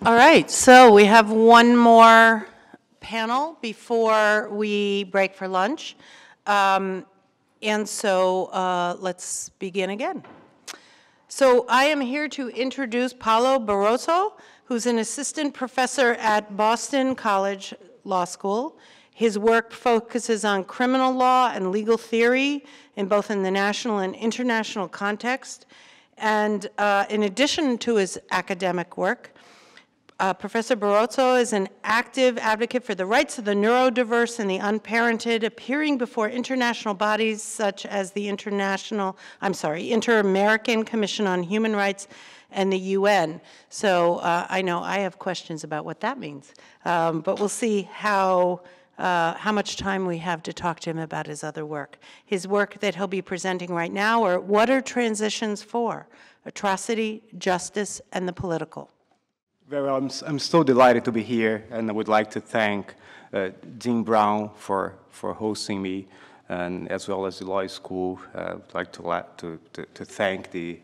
All right, so we have one more panel before we break for lunch. Let's begin again. So I am here to introduce Paulo Barrozo, who's an assistant professor at Boston College Law School. His work focuses on criminal law and legal theory in both the national and international context. And in addition to his academic work, Professor Barrozo is an active advocate for the rights of the neurodiverse and the unparented, appearing before international bodies such as the Inter-American Commission on Human Rights and the UN. So I know I have questions about what that means, but we'll see how much time we have to talk to him about his other work. His work that he'll be presenting right now are What Are Transitions For? Atrocity, Justice, and the Political. Very well, I'm so delighted to be here, and I would like to thank Dean Brown for hosting me, and as well as the law school. I'd like to thank the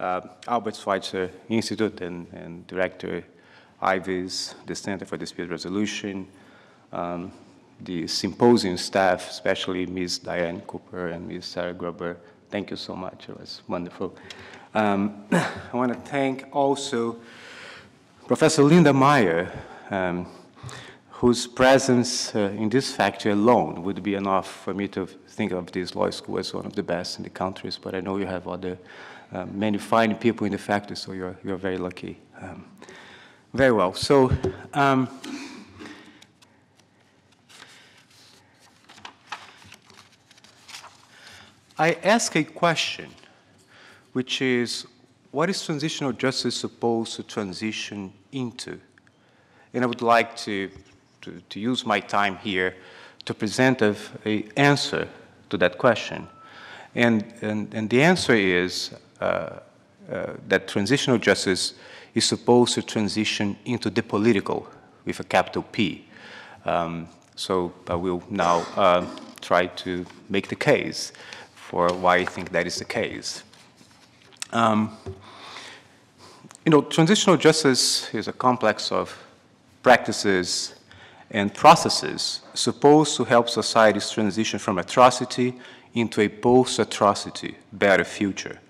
Albert Schweitzer Institute and Director Ives, the Center for Dispute Resolution, the Symposium staff, especially Ms. Diane Cooper and Ms. Sarah Gruber. Thank you so much. It was wonderful. I want to thank also Professor Linda Meyer, whose presence in this faculty alone would be enough for me to think of this law school as one of the best in the countries, but I know you have other many fine people in the faculty, so you're very lucky. Very well. So I ask a question, which is, what is transitional justice supposed to transition into? And I would like to use my time here to present an answer to that question. And the answer is that transitional justice is supposed to transition into the political with a capital P. So I will now try to make the case for why I think that is the case. Transitional justice is a complex of practices and processes supposed to help societies transition from atrocity into a post-atrocity, better future.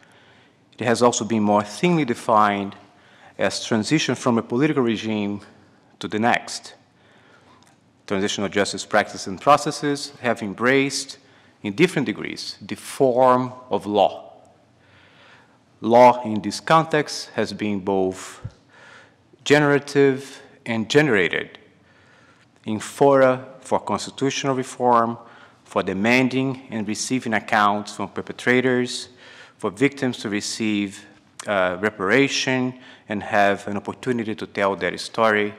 It has also been more thinly defined as transition from a political regime to the next. Transitional justice practices and processes have embraced, in different degrees, the form of law. Law in this context has been both generative and generated in fora for constitutional reform, for demanding and receiving accounts from perpetrators, for victims to receive reparation and have an opportunity to tell their story.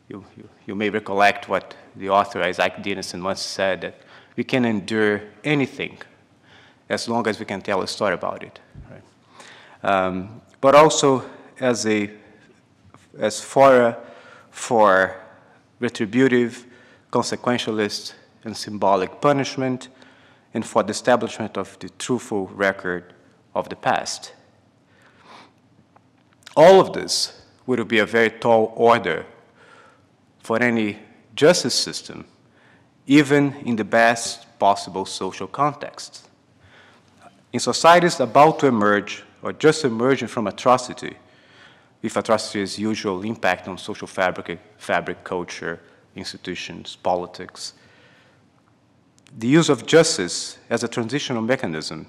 You may recollect what the author Isaac Dinesen once said, that we can endure anything as long as we can tell a story about it. Right? But also as fora for retributive, consequentialist, and symbolic punishment, and for the establishment of the truthful record of the past. All of this would be a very tall order for any justice system, even in the best possible social context. In societies about to emerge, or just emerging from atrocity, with atrocity's usual impact on social fabric, culture, institutions, politics, the use of justice as a transitional mechanism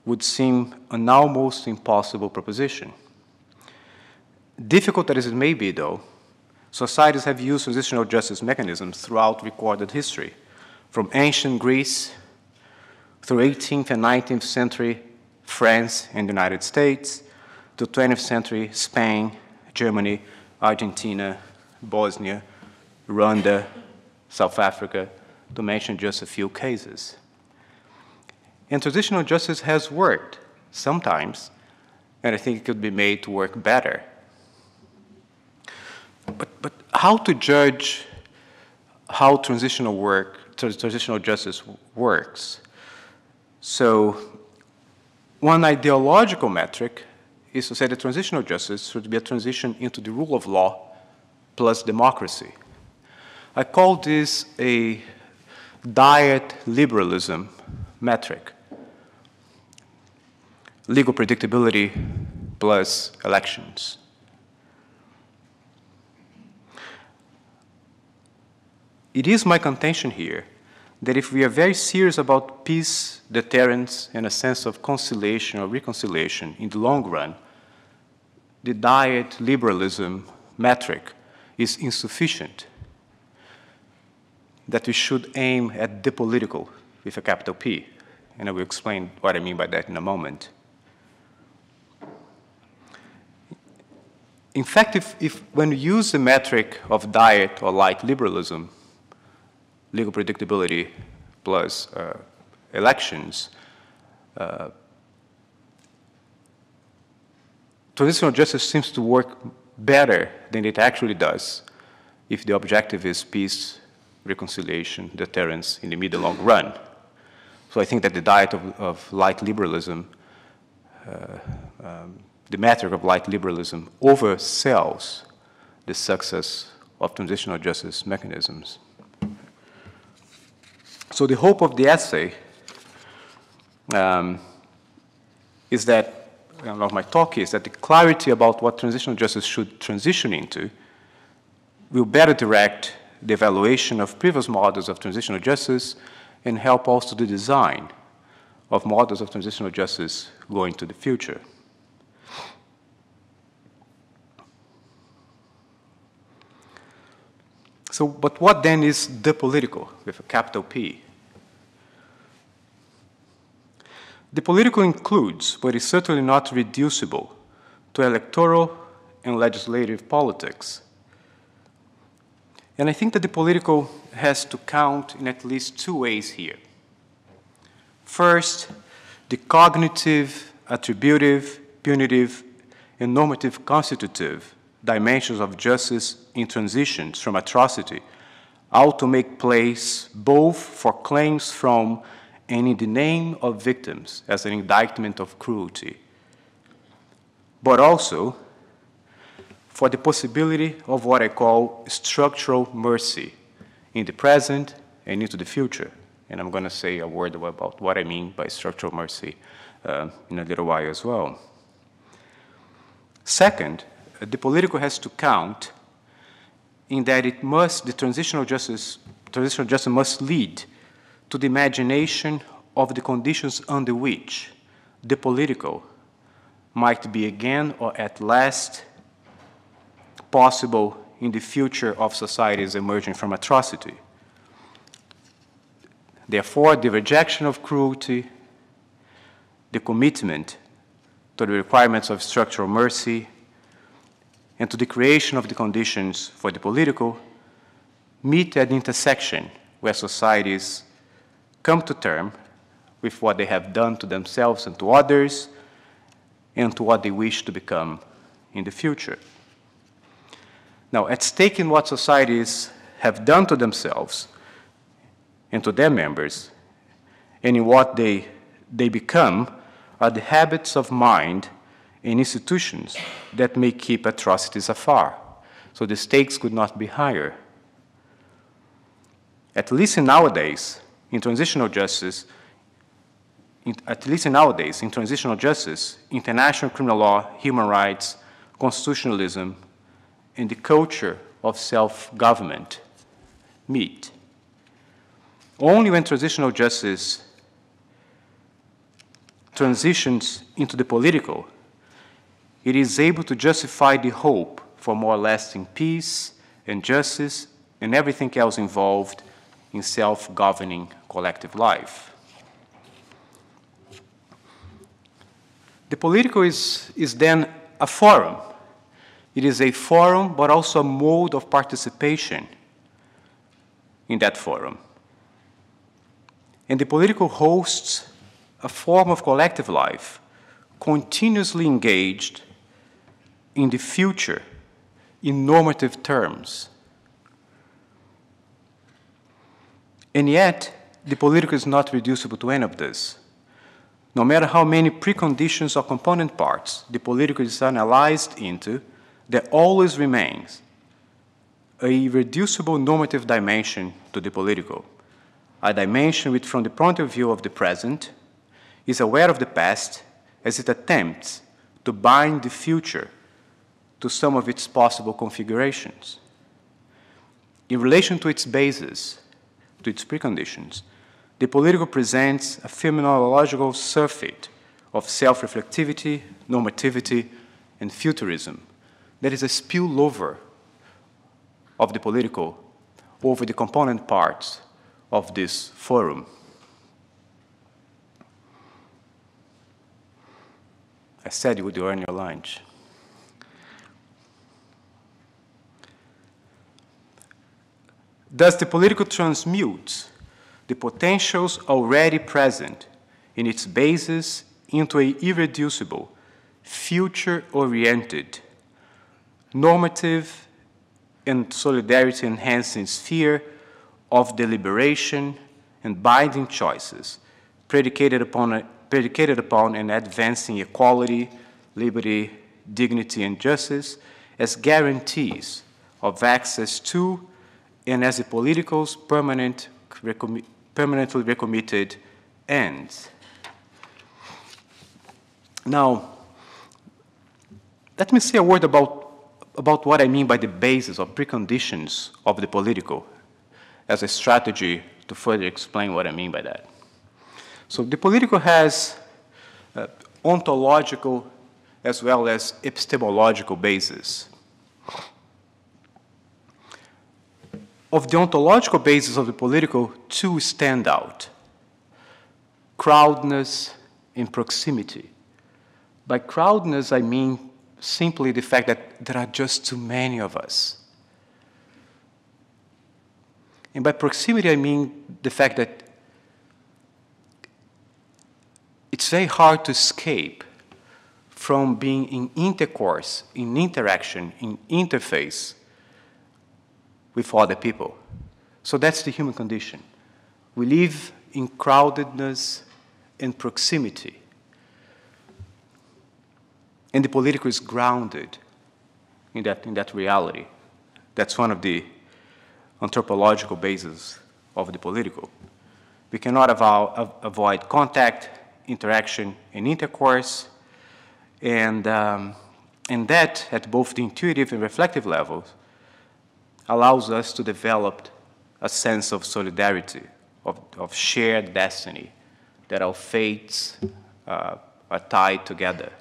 would seem an almost impossible proposition. Difficult as it may be, though, societies have used transitional justice mechanisms throughout recorded history, from ancient Greece through 18th and 19th century France and the United States, to 20th century Spain, Germany, Argentina, Bosnia, Rwanda, South Africa, to mention just a few cases. And transitional justice has worked sometimes, and I think it could be made to work better. But how to judge how transitional justice works? So one ideological metric is to say that transitional justice should be a transition into the rule of law plus democracy. I call this a diet liberalism metric. Legal predictability plus elections. It is my contention here that if we are very serious about peace, deterrence, and a sense of conciliation or reconciliation in the long run, the diet liberalism metric is insufficient, that we should aim at the political with a capital P. And I will explain what I mean by that in a moment. In fact, if when we use the metric of diet or light liberalism, legal predictability plus elections, transitional justice seems to work better than it actually does if the objective is peace, reconciliation, deterrence in the mid and long run. So I think that the diet of light liberalism, the metric of light liberalism oversells the success of transitional justice mechanisms. So the hope of the essay is that, of my talk is that the clarity about what transitional justice should transition into will better direct the evaluation of previous models of transitional justice and help also the design of models of transitional justice going to the future. So, but what then is the political with a capital P? The political includes, but is certainly not reducible to electoral and legislative politics. And I think that the political has to count in at least two ways here. First, the cognitive, attributive, punitive, and normative constitutive dimensions of justice in transitions from atrocity ought to make place both for claims from and in the name of victims as an indictment of cruelty, but also for the possibility of what I call structural mercy in the present and into the future. And I'm going to say a word about what I mean by structural mercy in a little while as well. Second, the political has to count in that it must, the transitional justice must lead to the imagination of the conditions under which the political might be again or at last possible in the future of societies emerging from atrocity. Therefore, the rejection of cruelty, the commitment to the requirements of structural mercy, and to the creation of the conditions for the political meet at the intersection where societies come to terms with what they have done to themselves and to others, and to what they wish to become in the future. Now, at stake in what societies have done to themselves and to their members, and in what they become, are the habits of mind and institutions that may keep atrocities afar. So the stakes could not be higher. At least nowadays, in transitional justice, international criminal law, human rights, constitutionalism, and the culture of self-government meet. Only when transitional justice transitions into the political, it is able to justify the hope for more lasting peace and justice and everything else involved in self-governing collective life. The political is then a forum. It is a forum, but also a mode of participation in that forum. And the political hosts a form of collective life continuously engaged in the future in normative terms. And yet, the political is not reducible to any of this. no matter how many preconditions or component parts the political is analyzed into, there always remains a irreducible normative dimension to the political, a dimension which, from the point of view of the present, is aware of the past as it attempts to bind the future to some of its possible configurations. In relation to its basis, to its preconditions, the political presents a phenomenological surfeit of self-reflectivity, normativity, and futurism that is a spillover of the political over the component parts of this forum. I said you would earn your lunch. Thus, the political transmutes the potentials already present in its basis into an irreducible, future-oriented, normative and solidarity-enhancing sphere of deliberation and binding choices predicated upon and advancing equality, liberty, dignity, and justice as guarantees of access to and as the political's permanently recommitted ends. Now, let me say a word about what I mean by the basis or preconditions of the political as a strategy to further explain what I mean by that. So the political has ontological as well as epistemological basis. Of the ontological basis of the political, two stand out: crowdness and proximity. By crowdness, I mean simply the fact that there are just too many of us. And by proximity, I mean the fact that it's very hard to escape from being in intercourse, in interaction, in interface with other people. So that's the human condition. We live in crowdedness and proximity. And the political is grounded in that reality. That's one of the anthropological bases of the political. We cannot avoid contact, interaction, and intercourse, and that, at both the intuitive and reflective levels, allows us to develop a sense of solidarity, of shared destiny, that our fates are tied together.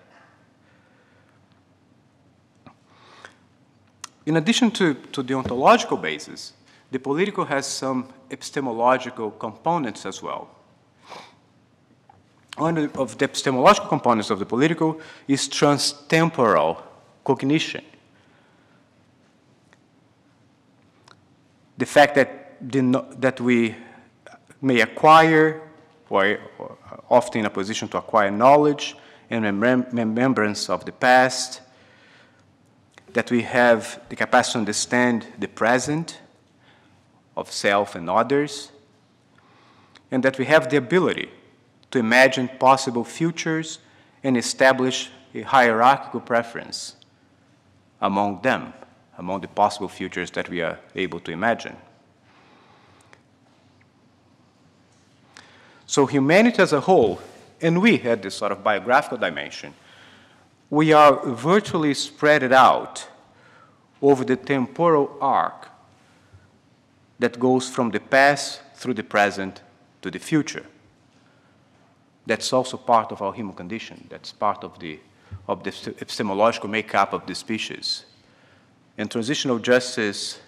In addition to the ontological basis, the political has some epistemological components as well. One of the epistemological components of the political is trans-temporal cognition. The fact that we may acquire, or often in a position to acquire knowledge and remembrance of the past, that we have the capacity to understand the present of self and others, and that we have the ability to imagine possible futures and establish a hierarchical preference among them, among the possible futures that we are able to imagine. So humanity as a whole, and we had this sort of biographical dimension, we are virtually spread it out over the temporal arc that goes from the past through the present to the future. That's also part of our human condition. That's part of the epistemological makeup of the species. And transitional justice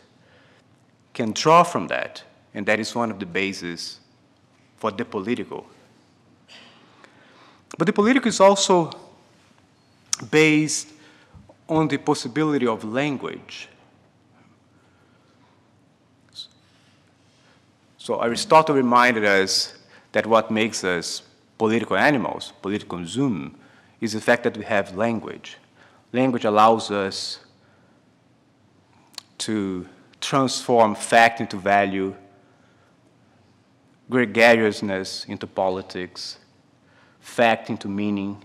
can draw from that, and that is one of the bases for the political. But the political is also based on the possibility of language. So Aristotle reminded us that what makes us political animals, political zoom, is the fact that we have language. Language allows us to transform fact into value, gregariousness into politics, fact into meaning.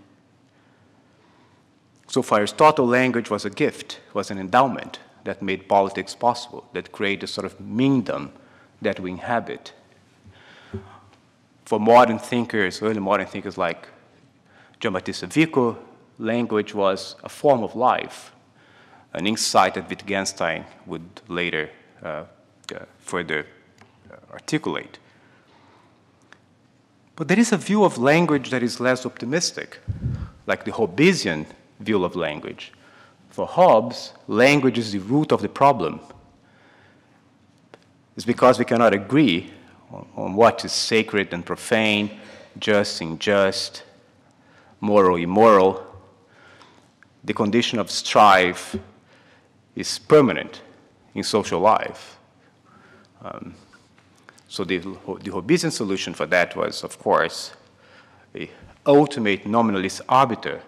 So for Aristotle, language was a gift, was an endowment that made politics possible, that created a sort of kingdom that we inhabit. For modern thinkers, early modern thinkers like Giambattista Vico, language was a form of life, an insight that Wittgenstein would later further articulate. But there is a view of language that is less optimistic, like the Hobbesian view of language. For Hobbes, language is the root of the problem. It's because we cannot agree on what is sacred and profane, just, unjust, moral, immoral. The condition of strife is permanent in social life. So the Hobbesian solution for that was, of course, an ultimate nominalist arbiter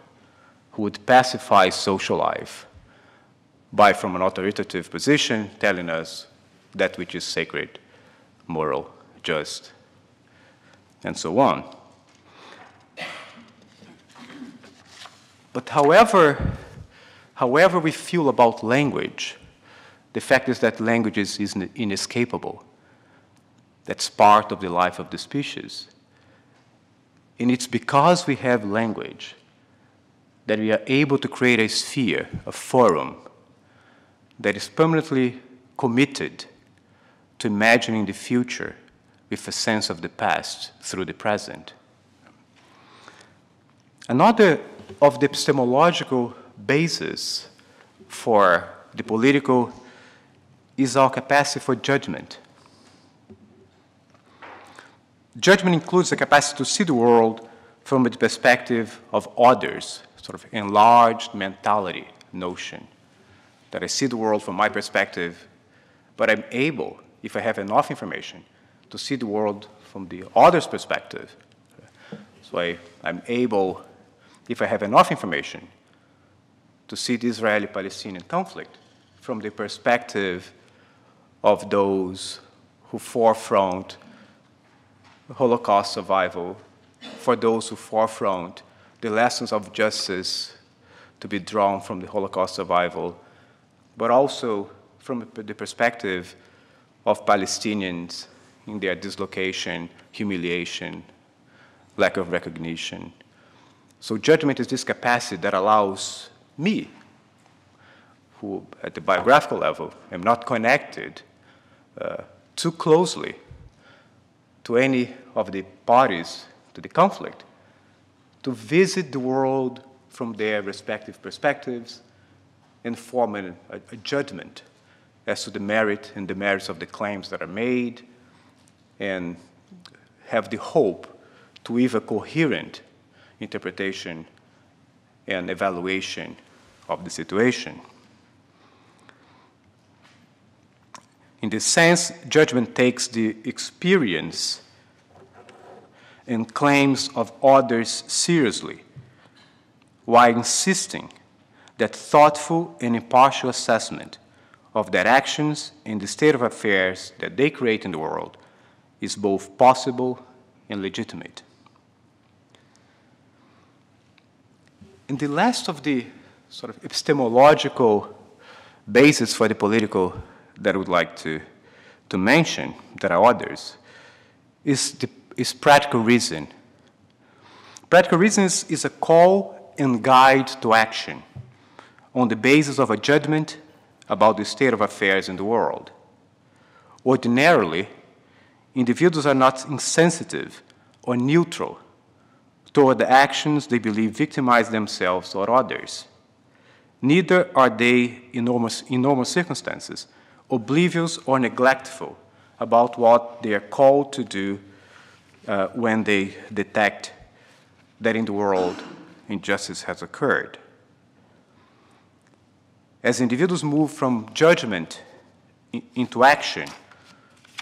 who would pacify social life by, from an authoritative position, telling us that which is sacred, moral, just, and so on. But however we feel about language, the fact is that language is inescapable. That's part of the life of the species. And it's because we have language that we are able to create a sphere, a forum, that is permanently committed to imagining the future with a sense of the past through the present. Another of the epistemological basis for the political is our capacity for judgment. Judgment includes the capacity to see the world from the perspective of others, sort of enlarged mentality notion, that I see the world from my perspective, but I'm able, if I have enough information, to see the world from the other's perspective. So I'm able, if I have enough information, to see the Israeli-Palestinian conflict from the perspective of those who forefront Holocaust survival, for those who forefront the lessons of justice to be drawn from the Holocaust survival, but also from the perspective of Palestinians in their dislocation, humiliation, lack of recognition. So judgment is this capacity that allows me, who at the biographical level am not connected too closely to any of the parties to the conflict, to visit the world from their respective perspectives and form a judgment as to the merit and the merits of the claims that are made, and have the hope to weave a coherent interpretation and evaluation of the situation. In this sense, judgment takes the experience and claims of others seriously, while insisting that thoughtful and impartial assessment of their actions and the state of affairs that they create in the world is both possible and legitimate. And the last of the sort of epistemological basis for the political that I would like to mention, there are others, is practical reason. Practical reason is a call and guide to action on the basis of a judgment about the state of affairs in the world. Ordinarily, individuals are not insensitive or neutral toward the actions they believe victimize themselves or others. Neither are they, in normal circumstances, oblivious or neglectful about what they are called to do when they detect that in the world injustice has occurred. As individuals move from judgment into action,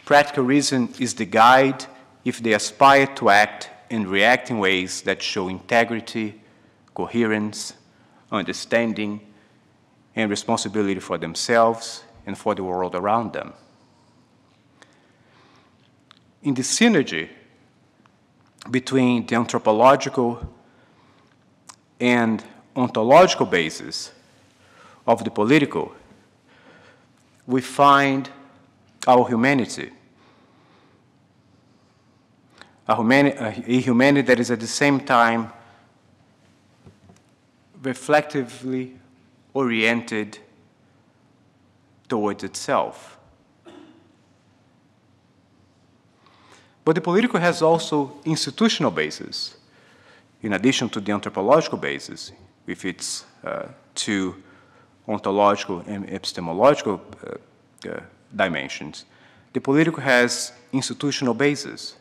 practical reason is the guide if they aspire to act and react in ways that show integrity, coherence, understanding, and responsibility for themselves and for the world around them. In the synergy between the anthropological and ontological basis of the political, we find our humanity. A humanity that is at the same time reflectively oriented towards itself. But the political has also institutional basis, in addition to the anthropological basis, with its two ontological and epistemological dimensions. The political has institutional basis.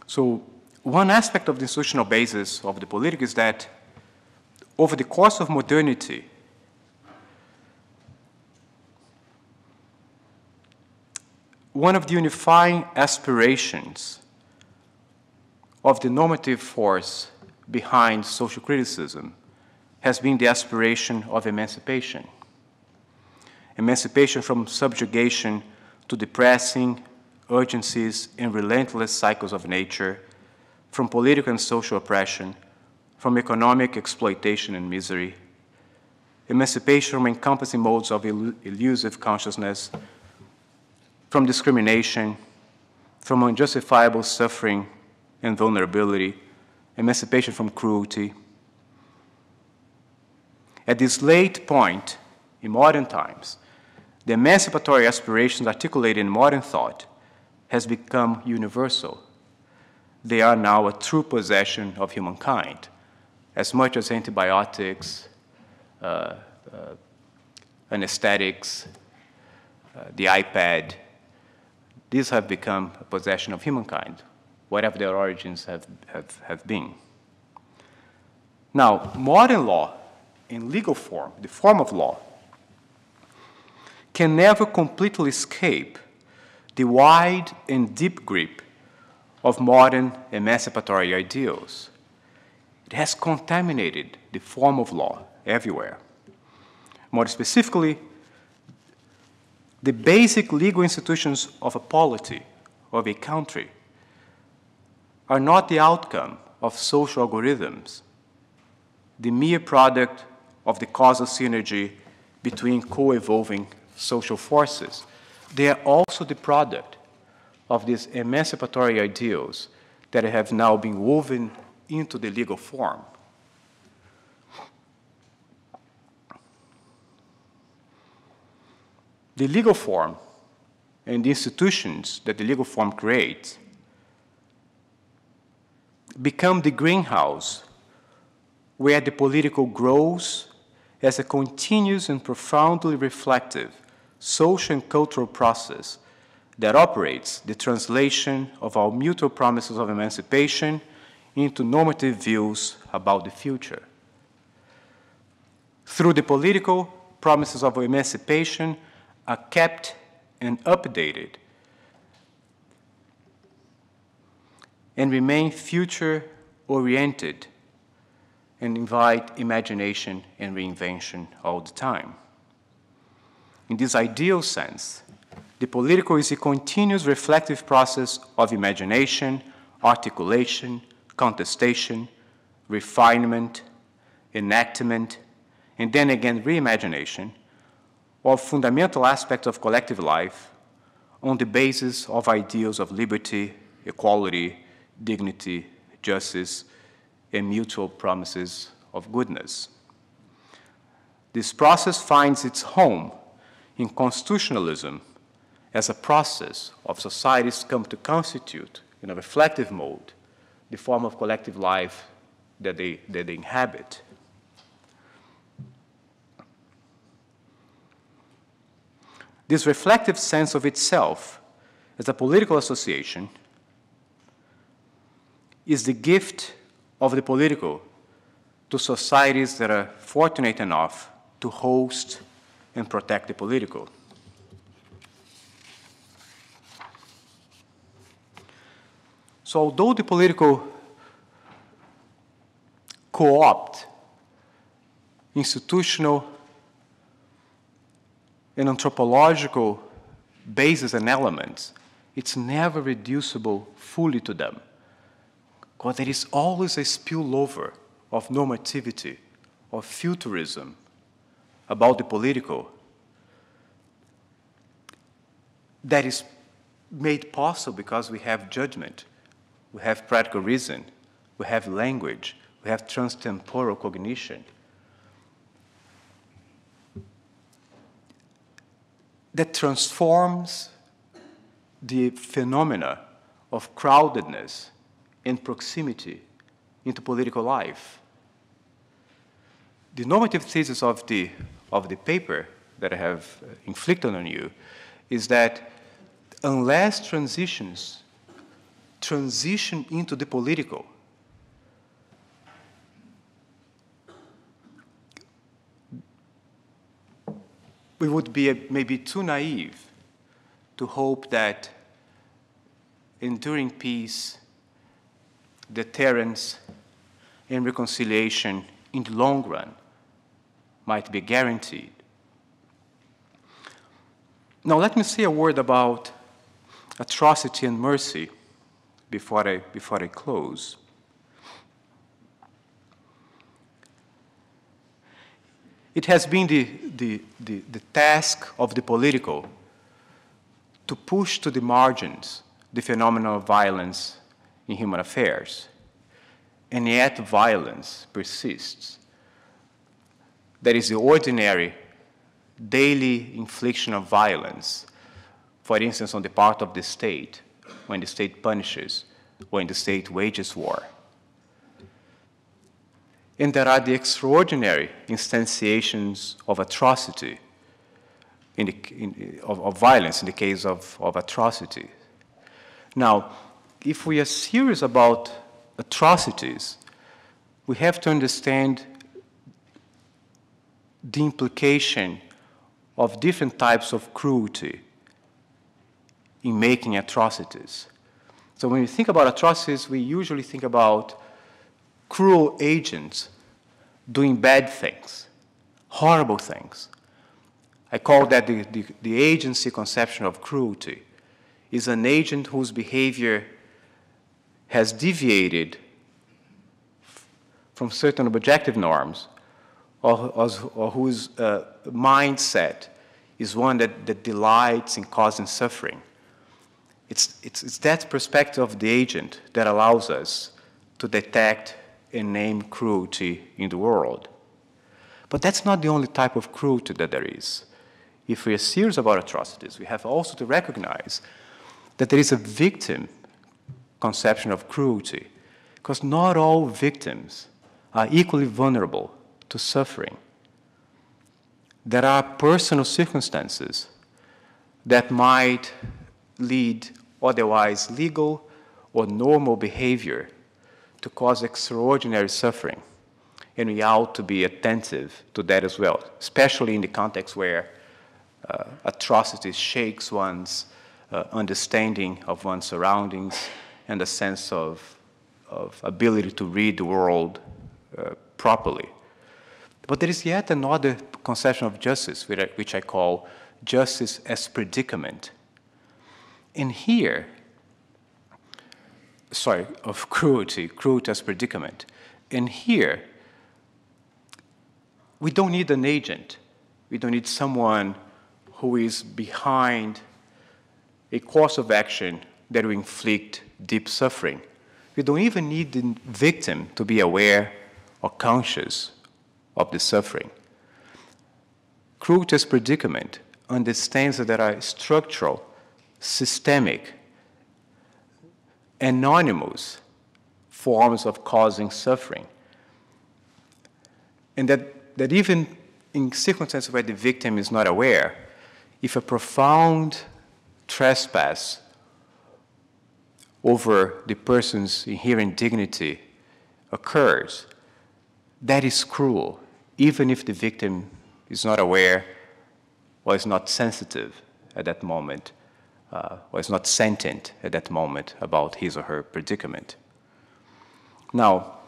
So one aspect of the institutional basis of the political is that over the course of modernity, one of the unifying aspirations of the normative force behind social criticism has been the aspiration of emancipation. Emancipation from subjugation to depressing urgencies and relentless cycles of nature, from political and social oppression, from economic exploitation and misery, emancipation from encompassing modes of elusive consciousness, from discrimination, from unjustifiable suffering and vulnerability, emancipation from cruelty. At this late point in modern times, the emancipatory aspirations articulated in modern thought has become universal. They are now a true possession of humankind, as much as antibiotics, anesthetics, the iPad. These have become a possession of humankind, whatever their origins have been. Now, modern law, in legal form, the form of law, can never completely escape the wide and deep grip of modern emancipatory ideals. It has contaminated the form of law everywhere. More specifically, the basic legal institutions of a polity, of a country, are not the outcome of social algorithms, the mere product of the causal synergy between co-evolving social forces. They are also the product of these emancipatory ideals that have now been woven into the legal form. The legal form and the institutions that the legal form creates become the greenhouse where the political grows as a continuous and profoundly reflective social and cultural process that operates the translation of our mutual promises of emancipation into normative views about the future. Through the political, promises of emancipation are kept and updated and remain future-oriented and invite imagination and reinvention all the time. In this ideal sense, the political is a continuous reflective process of imagination, articulation, contestation, refinement, enactment, and then again reimagination of fundamental aspects of collective life on the basis of ideals of liberty, equality, dignity, justice, and mutual promises of goodness. This process finds its home in constitutionalism as a process of societies come to constitute, in a reflective mode, the form of collective life that they inhabit. This reflective sense of itself as a political association is the gift of the political to societies that are fortunate enough to host and protect the political. So although the political co-opt institutional and anthropological bases and elements it's never reducible fully to them. Because there is always a spillover of normativity, of futurism about the political that is made possible because we have judgment, we have practical reason, we have language, we have trans-temporal cognition. That transforms the phenomena of crowdedness and proximity into political life. The normative thesis of the paper that I have inflicted on you is that unless transitions transition into the political, we would be maybe too naive to hope that enduring peace, deterrence, and reconciliation in the long run might be guaranteed. Now, let me say a word about atrocity and mercy before I close. It has been the task of the political to push to the margins the phenomenon of violence in human affairs, and yet violence persists. That is the ordinary, daily infliction of violence, for instance, on the part of the state, when the state punishes, when the state wages war. And there are the extraordinary instantiations of atrocity, of violence in the case of atrocity. Now, if we are serious about atrocities, we have to understand the implication of different types of cruelty in making atrocities. So when we think about atrocities, we usually think about cruel agents doing bad things, horrible things. I call that the agency conception of cruelty is an agent whose behavior has deviated from certain objective norms, or whose mindset is one that delights in causing suffering. It's that perspective of the agent that allows us to detect and name cruelty in the world. But that's not the only type of cruelty that there is. If we are serious about atrocities, we have also to recognize that there is a victim conception of cruelty, because not all victims are equally vulnerable to suffering. There are personal circumstances that might lead otherwise legal or normal behavior to cause extraordinary suffering. And we ought to be attentive to that as well, especially in the context where atrocity shakes one's understanding of one's surroundings and a sense of ability to read the world properly. But there is yet another conception of justice, which I call justice as predicament. And here, of cruelty as predicament. And here, we don't need an agent. We don't need someone who is behind a course of action that will inflict deep suffering. We don't even need the victim to be aware or conscious of the suffering. Cruelty as predicament understands that there are structural, systemic, anonymous forms of causing suffering. And that even in circumstances where the victim is not aware, if a profound trespass over the person's inherent dignity occurs, that is cruel, even if the victim is not aware or is not sensitive at that moment, or is not sentient at that moment about his or her predicament. Now,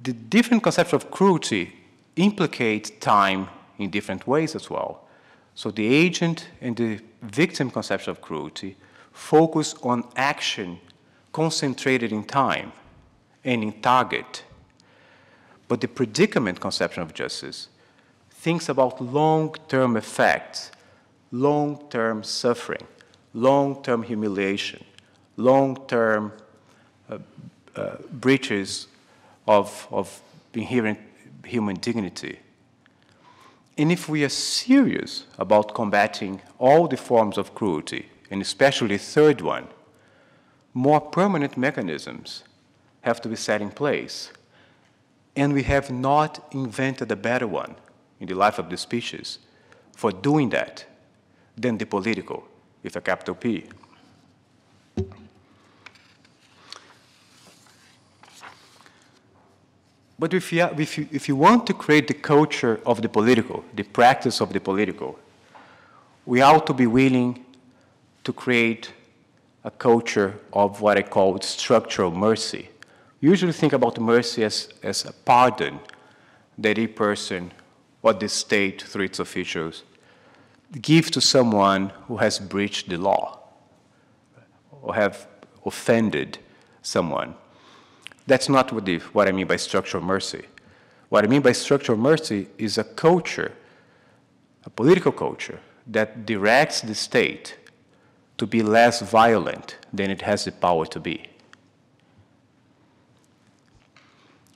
the different concepts of cruelty implicate time in different ways as well. So the agent and the victim conception of cruelty focus on action concentrated in time and in target. But the predicament conception of justice thinks about long-term effects, long-term suffering, long-term humiliation, long-term breaches of inherent human dignity. And if we are serious about combating all the forms of cruelty, and especially the third one, more permanent mechanisms have to be set in place. And we have not invented a better one in the life of the species for doing that than the political, with a capital P. But if you want to create the culture of the political, the practice of the political, we ought to be willing to create a culture of what I call structural mercy. We usually think about mercy as a pardon that a person or the state, through its officials, give to someone who has breached the law or have offended someone. That's not what I mean by structural mercy. What I mean by structural mercy is a culture, a political culture, that directs the state to be less violent than it has the power to be.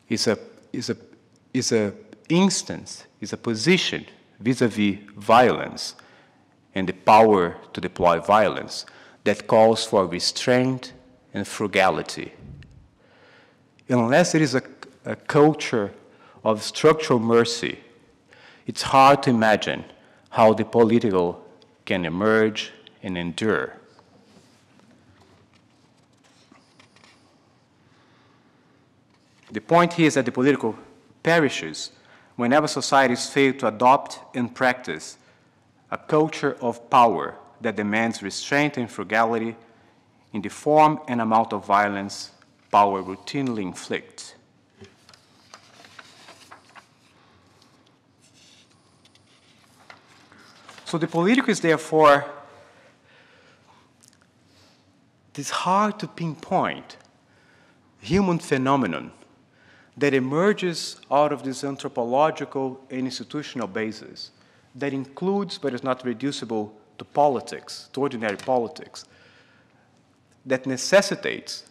Is a instance, is a position vis-a-vis violence and the power to deploy violence that calls for restraint and frugality. Unless there is a culture of structural mercy, it's hard to imagine how the political can emerge and endure. The point here is that the political perishes whenever societies fail to adopt and practice a culture of power that demands restraint and frugality in the form and amount of violence power routinely inflicts. So the political is therefore this hard to pinpoint human phenomenon that emerges out of this anthropological and institutional basis that includes but is not reducible to politics, to ordinary politics, that necessitates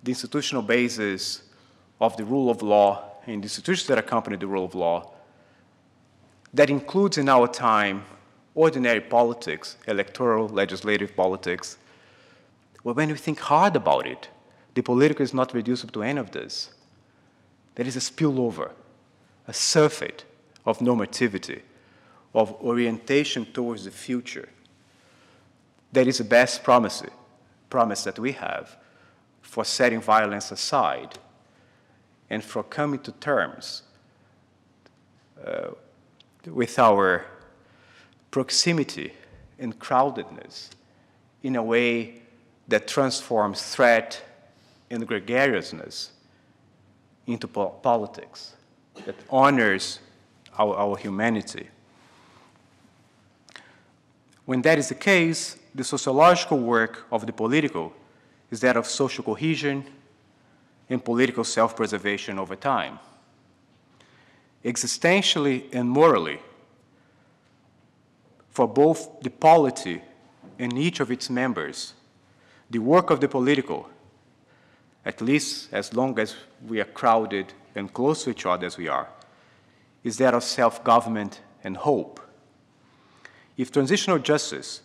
the institutional basis of the rule of law and the institutions that accompany the rule of law, that includes in our time ordinary politics, electoral, legislative politics. Well, when we think hard about it, the political is not reducible to any of this. There is a spillover, a surfeit of normativity, of orientation towards the future. That is the best promise that we have for setting violence aside and for coming to terms with our proximity and crowdedness in a way that transforms threat and gregariousness into politics, that honors our humanity. When that is the case, the sociological work of the political is that of social cohesion and political self-preservation over time. Existentially and morally, for both the polity and each of its members, the work of the political, at least as long as we are crowded and close to each other as we are, is that of self-government and hope. If transitional justice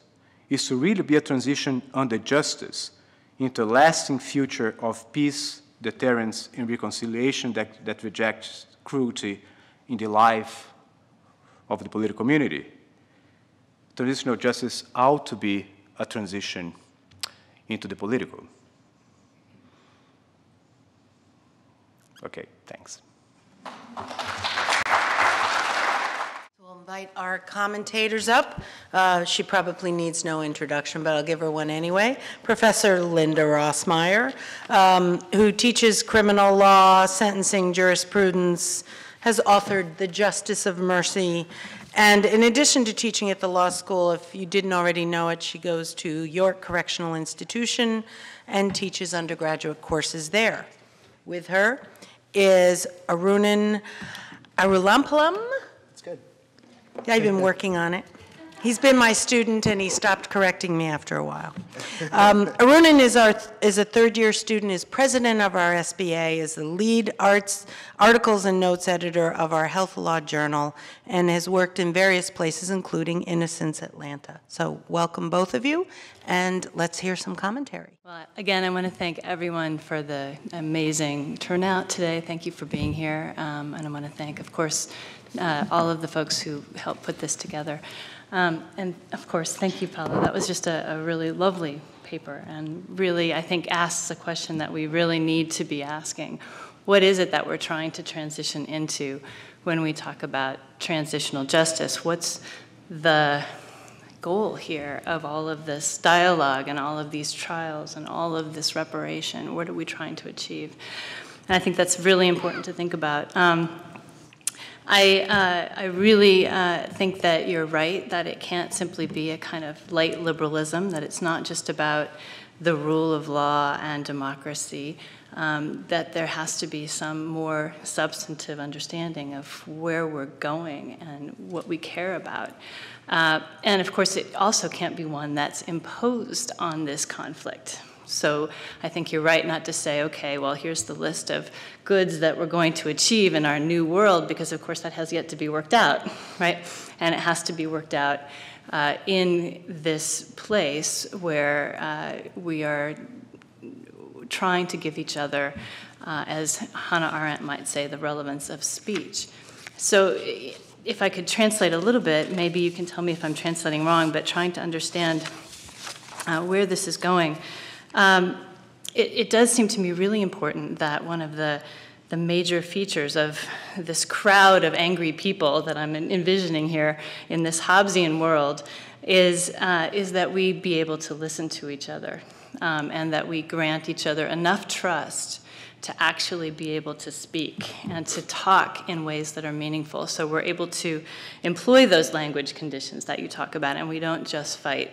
is to really be a transition under justice into a lasting future of peace, deterrence, and reconciliation that rejects cruelty in the life of the political community, transitional justice ought to be a transition into the political. Okay, thanks. We'll invite our commentators up. She probably needs no introduction, but I'll give her one anyway. Professor Linda Rossmeyer, who teaches criminal law, sentencing jurisprudence, has authored The Justice of Mercy. And in addition to teaching at the law school, if you didn't already know it, she goes to York Correctional Institution and teaches undergraduate courses there. With her is Arunan Arulampalam. That's good. I've been working on it. He's been my student, and he stopped correcting me after a while. Arunan is a third-year student, is president of our SBA, is the lead articles and notes editor of our Health Law Journal, and has worked in various places, including Innocence Atlanta. So welcome, both of you, and let's hear some commentary. Well, again, I want to thank everyone for the amazing turnout today. Thank you for being here, and I want to thank, of course, all of the folks who helped put this together. And of course, thank you, Paolo. That was just a really lovely paper, and really, I think, asks a question that we really need to be asking. What is it that we're trying to transition into when we talk about transitional justice? What's the goal here of all of this dialogue and all of these trials and all of this reparation? What are we trying to achieve? And I think that's really important to think about. I really think that you're right, that it can't simply be a kind of light liberalism, that it's not just about the rule of law and democracy, that there has to be some more substantive understanding of where we're going and what we care about. And of course, it also can't be one that's imposed on this conflict. So I think you're right not to say, okay, well, here's the list of goods that we're going to achieve in our new world, because of course that has yet to be worked out, right? And it has to be worked out in this place where we are trying to give each other, as Hannah Arendt might say, the relevance of speech. So if I could translate a little bit, maybe you can tell me if I'm translating wrong, but trying to understand where this is going. It does seem to me really important that one of the major features of this crowd of angry people that I'm envisioning here in this Hobbesian world is that we be able to listen to each other, and that we grant each other enough trust to actually be able to speak and to talk in ways that are meaningful. So we're able to employ those language conditions that you talk about, and we don't just fight.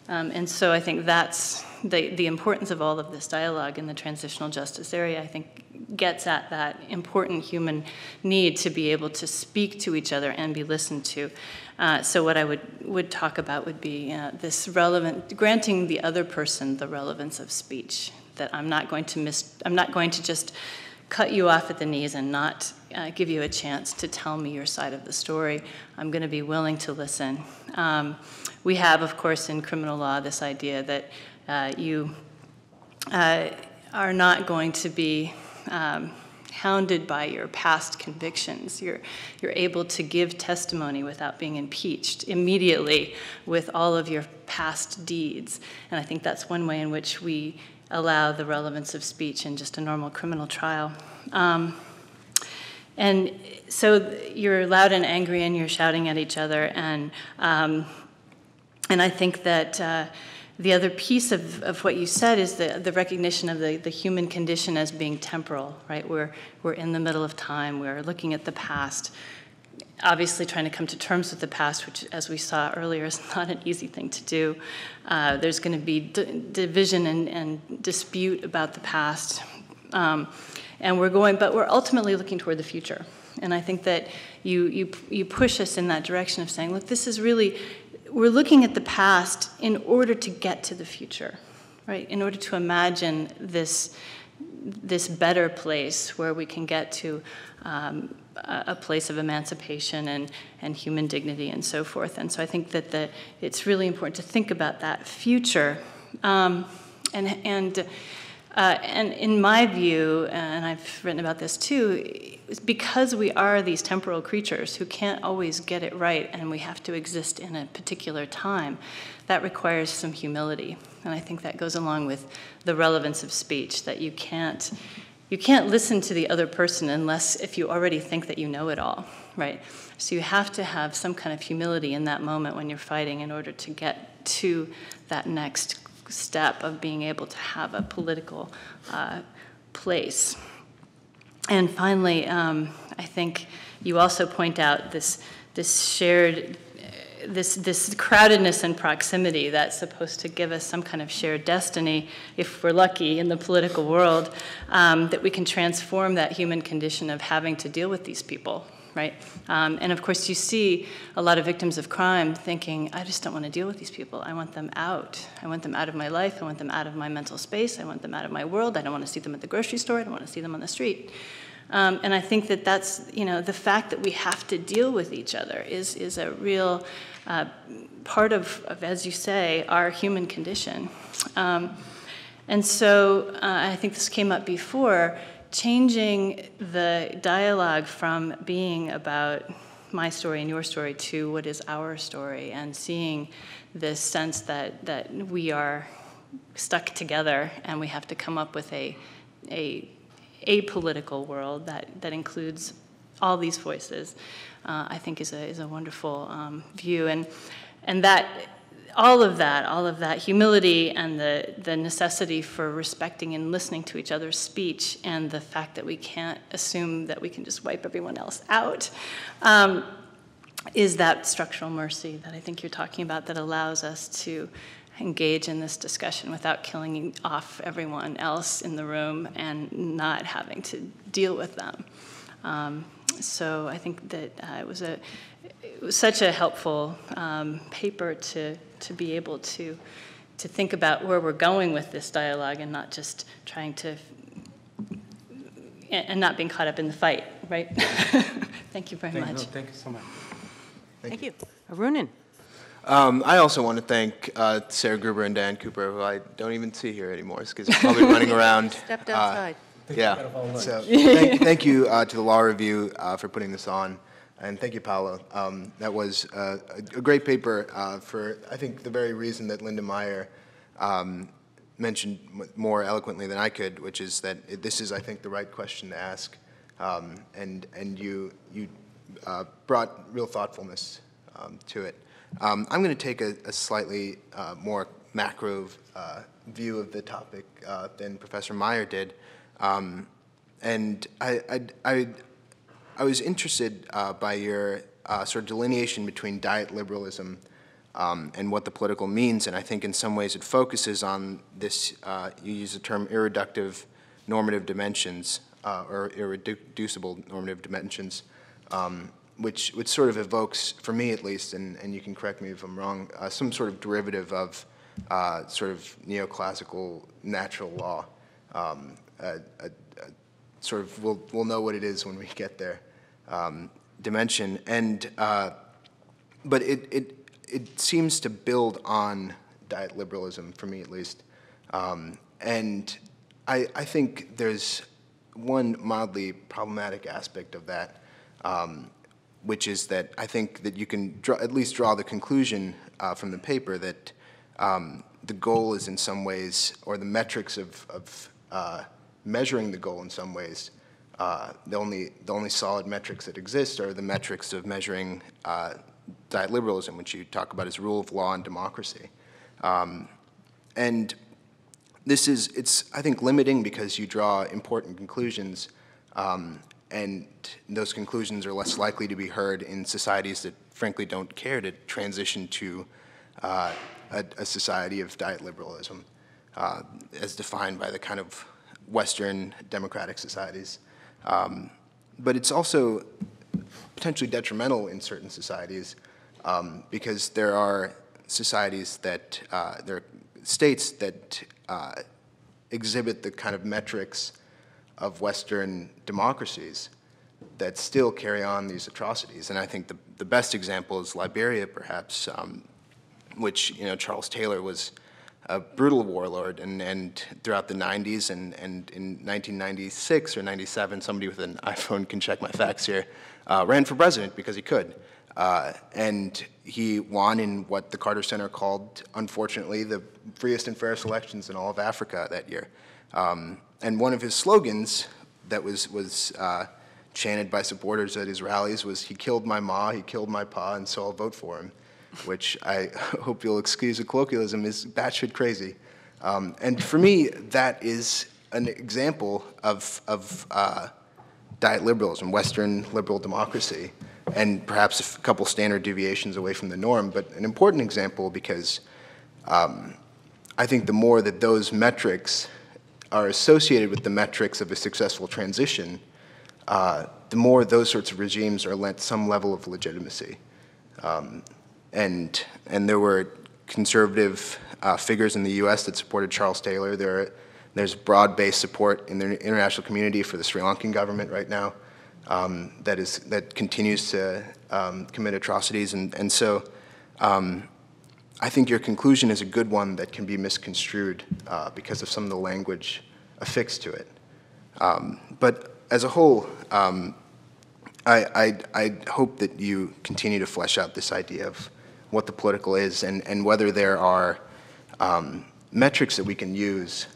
And so I think that's the importance of all of this dialogue in the transitional justice area, I think, gets at that important human need to be able to speak to each other and be listened to. So what I would talk about would be this granting the other person the relevance of speech, that I'm not going to just cut you off at the knees and not give you a chance to tell me your side of the story. I'm going to be willing to listen. We have, of course, in criminal law this idea that you are not going to be hounded by your past convictions. You're able to give testimony without being impeached immediately with all of your past deeds. And I think that's one way in which we allow the relevance of speech in just a normal criminal trial. And so you're loud and angry and you're shouting at each other, and I think that the other piece of what you said is the recognition of the human condition as being temporal, right? We're in the middle of time, we're looking at the past, obviously trying to come to terms with the past, which, as we saw earlier, is not an easy thing to do. There's going to be division and dispute about the past, but we're ultimately looking toward the future. And I think that you push us in that direction of saying, look, this is really, we're looking at the past in order to get to the future, right? In order to imagine this better place where we can get to a place of emancipation and human dignity and so forth. And so I think that it's really important to think about that future. And in my view, and I've written about this too, because we are these temporal creatures who can't always get it right and we have to exist in a particular time, that requires some humility. And I think that goes along with the relevance of speech, that you can't listen to the other person if you already think that you know it all, right? So you have to have some kind of humility in that moment when you're fighting in order to get to that next step of being able to have a political place. And finally, I think you also point out this shared, this crowdedness and proximity that's supposed to give us some kind of shared destiny, if we're lucky in the political world, that we can transform that human condition of having to deal with these people, right? And of course, you see a lot of victims of crime thinking, I just don't want to deal with these people. I want them out. I want them out of my life. I want them out of my mental space. I want them out of my world. I don't want to see them at the grocery store. I don't want to see them on the street. And I think that that's, the fact that we have to deal with each other is a real part of, as you say, our human condition. And so I think this came up before, changing the dialogue from being about my story and your story to what is our story, and seeing this sense that we are stuck together and we have to come up with a political world that includes all these voices, I think is a wonderful view, and that all of that humility and the necessity for respecting and listening to each other's speech, and the fact that we can't assume that we can just wipe everyone else out, is that structural mercy that I think you're talking about, that allows us to engage in this discussion without killing off everyone else in the room and not having to deal with them. So I think that it was such a helpful paper to be able to think about where we're going with this dialogue, and not just trying to, and not being caught up in the fight, right? Thank you very much. No, thank you so much. Thank you. Arunan. I also want to thank Sarah Gruber and Dan Cooper, who I don't even see here anymore, because they're probably running around. Stepped outside. Yeah. So thank you to the Law Review for putting this on, and thank you, Paolo. That was a great paper for, I think, the very reason that Linda Meyer mentioned more eloquently than I could, which is that this is, I think, the right question to ask, and you brought real thoughtfulness to it. I'm going to take a slightly more macro view of the topic than Professor Meyer did, and I was interested by your sort of delineation between diet liberalism and what the political means, and I think in some ways it focuses on this, you use the term irreductive normative dimensions, or irreducible normative dimensions, which sort of evokes, for me at least, and you can correct me if I'm wrong, some sort of derivative of sort of neoclassical natural law. Sort of, we'll know what it is when we get there, dimension. And but it seems to build on diet liberalism, for me at least. And I think there's one mildly problematic aspect of that, which is that I think that you can at least draw the conclusion from the paper that the goal is in some ways, or the metrics of measuring the goal in some ways, the only solid metrics that exist are the metrics of measuring diet liberalism, which you talk about as rule of law and democracy. And it's I think limiting, because you draw important conclusions, and those conclusions are less likely to be heard in societies that frankly don't care to transition to a society of diet liberalism, as defined by the kind of Western democratic societies. But it's also potentially detrimental in certain societies, because there are societies that, there are states that exhibit the kind of metrics of Western democracies that still carry on these atrocities. And I think the best example is Liberia, perhaps, which, Charles Taylor was a brutal warlord, and throughout the 90s and in 1996 or 97, somebody with an iPhone can check my facts here, ran for president because he could. And he won in what the Carter Center called, unfortunately, the freest and fairest elections in all of Africa that year. And one of his slogans that was chanted by supporters at his rallies was, "He killed my ma, he killed my pa, and so I'll vote for him," which I hope you'll excuse the colloquialism is batshit crazy. And for me, that is an example of diet liberalism, Western liberal democracy, and perhaps a couple standard deviations away from the norm, but an important example because I think the more that those metrics are associated with the metrics of a successful transition, the more those sorts of regimes are lent some level of legitimacy. And there were conservative figures in the US that supported Charles Taylor. There's broad-based support in the international community for the Sri Lankan government right now that continues to commit atrocities. And so I think your conclusion is a good one that can be misconstrued because of some of the language affixed to it. But as a whole, I hope that you continue to flesh out this idea of what the political is and whether there are metrics that we can use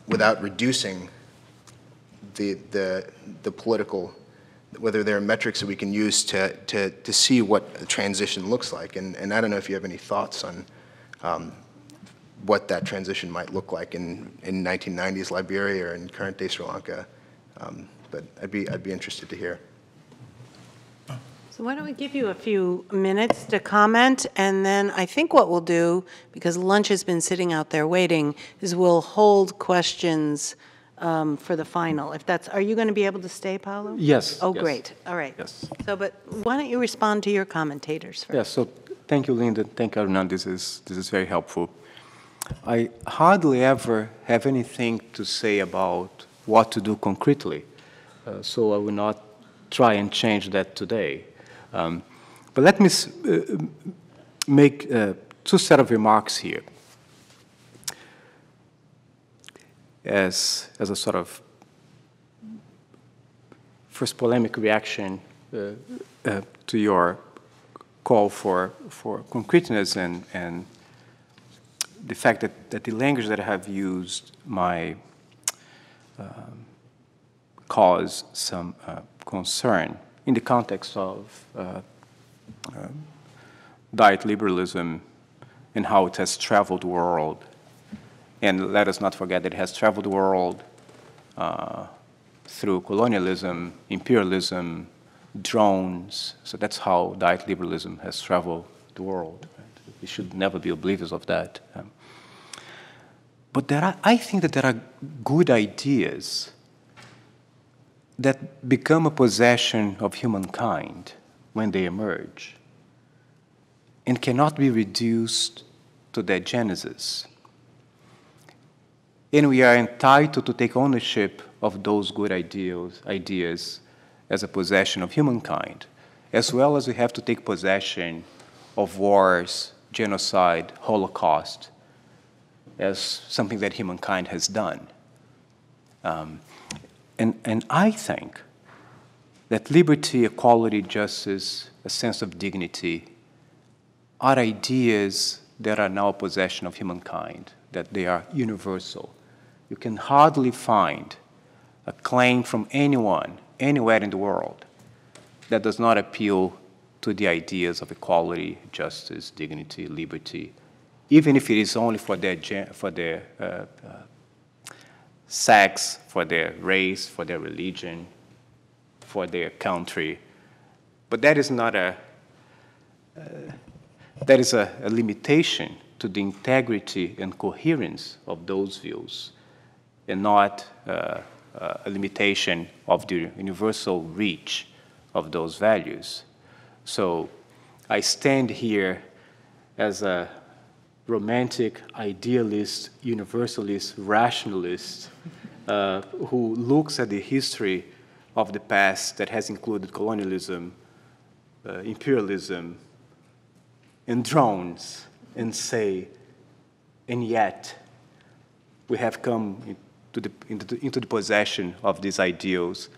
without reducing the political, whether there are metrics that we can use to see what a transition looks like. And I don't know if you have any thoughts on what that transition might look like in 1990s Liberia or in current day Sri Lanka. But I'd be interested to hear. So why don't we give you a few minutes to comment, and then I think what we'll do, because lunch has been sitting out there waiting, is we'll hold questions for the final. If that's, are you going to be able to stay, Paolo? Yes. Oh, yes. great. All right. Yes. So, but why don't you respond to your commentators first? Yes, so thank you, Linda. Thank you, Arunan. This is very helpful. I hardly ever have anything to say about what to do concretely, so I will not try and change that today. But let me make two set of remarks here as a sort of first polemic reaction to your call for concreteness and the fact that the language that I have used might cause some concern in the context of diet liberalism and how it has traveled the world. And let us not forget that it has traveled the world through colonialism, imperialism, drones. So that's how diet liberalism has traveled the world. Right? We should never be oblivious of that. But I think that there are good ideas that become a possession of humankind when they emerge and cannot be reduced to their genesis. And we are entitled to take ownership of those good ideas as a possession of humankind, as well as we have to take possession of wars, genocide, Holocaust, as something that humankind has done. And I think that liberty, equality, justice, a sense of dignity are ideas that are now a possession of humankind, that they are universal. You can hardly find a claim from anyone, anywhere in the world, that does not appeal to the ideas of equality, justice, dignity, liberty, even if it is only for their sex, for their race, for their religion, for their country. But that is not that is a limitation to the integrity and coherence of those views, and not a limitation of the universal reach of those values. So I stand here as a romantic, idealist, universalist, rationalist who looks at the history of the past that has included colonialism, imperialism, and drones, and say, and yet we have come into the possession of these ideals,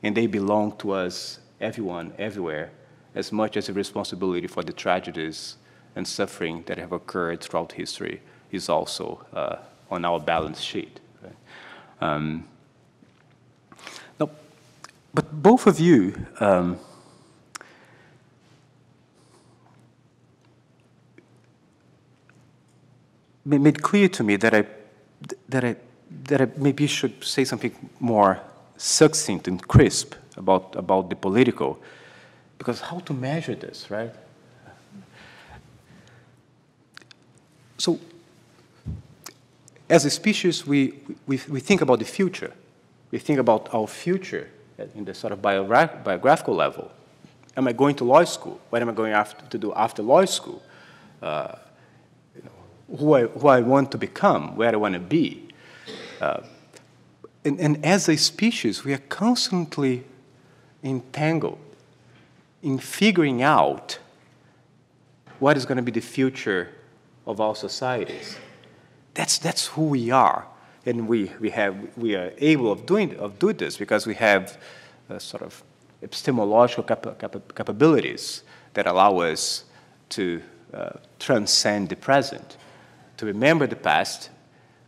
and they belong to us, everyone, everywhere, as much as the responsibility for the tragedies and suffering that have occurred throughout history is also on our balance sheet. Right? Now, but both of you made clear to me that I maybe should say something more succinct and crisp about the political, because how to measure this, right? So, as a species, we think about the future. We think about our future in the sort of biographical level. Am I going to law school? What am I going to do after law school? Who I want to become, where I want to be. And as a species, we are constantly entangled in figuring out what is going to be the future of our societies. That's who we are, and we are able of do this because we have sort of epistemological capabilities that allow us to transcend the present, to remember the past,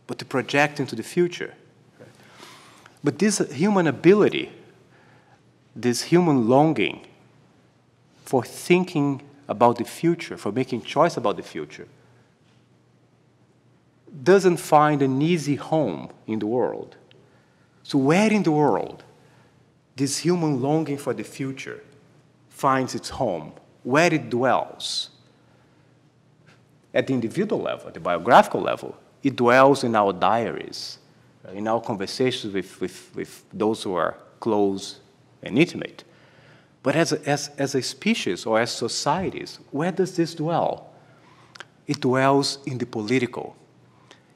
but to project into the future. But this human ability, this human longing for thinking about the future, for making choice about the future, doesn't find an easy home in the world. So where in the world this human longing for the future finds its home, where it dwells? At the individual level, at the biographical level, it dwells in our diaries, in our conversations with those who are close and intimate. But as a species or as societies, where does this dwell? It dwells in the political.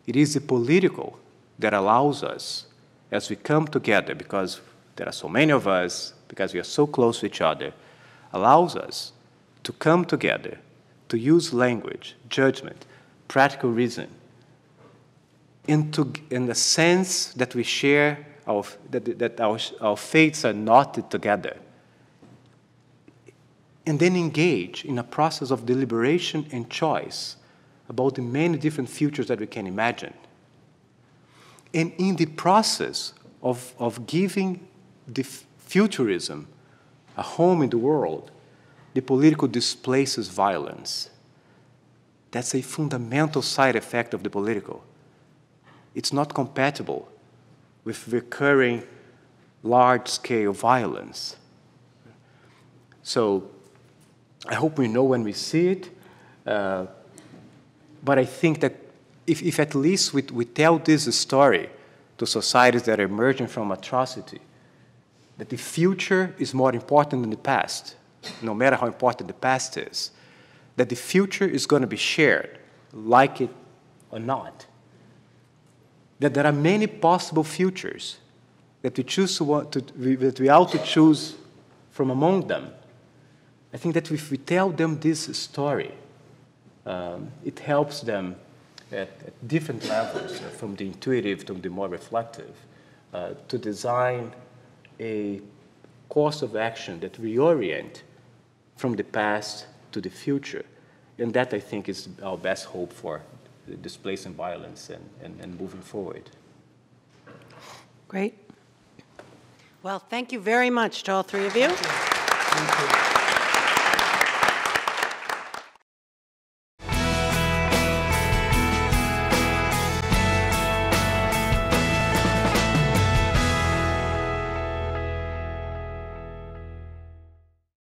It is the political that allows us, as we come together, because there are so many of us, because we are so close to each other, allows us to come together, to use language, judgment, practical reason, in the sense that we share, that our fates are knotted together, and then engage in a process of deliberation and choice about the many different futures that we can imagine. And in the process of giving the futurism a home in the world, the political displaces violence. That's a fundamental side effect of the political. It's not compatible with recurring large-scale violence. So I hope we know when we see it, but I think that if at least we tell this story to societies that are emerging from atrocity, that the future is more important than the past, no matter how important the past is, that the future is going to be shared, like it or not, that there are many possible futures, that we ought to choose from among them. I think that if we tell them this story, it helps them at different levels, from the intuitive to the more reflective, to design a course of action that reorient from the past to the future. And that, I think, is our best hope for displacing violence and moving forward. Great. Well, thank you very much to all three of you. Thank you.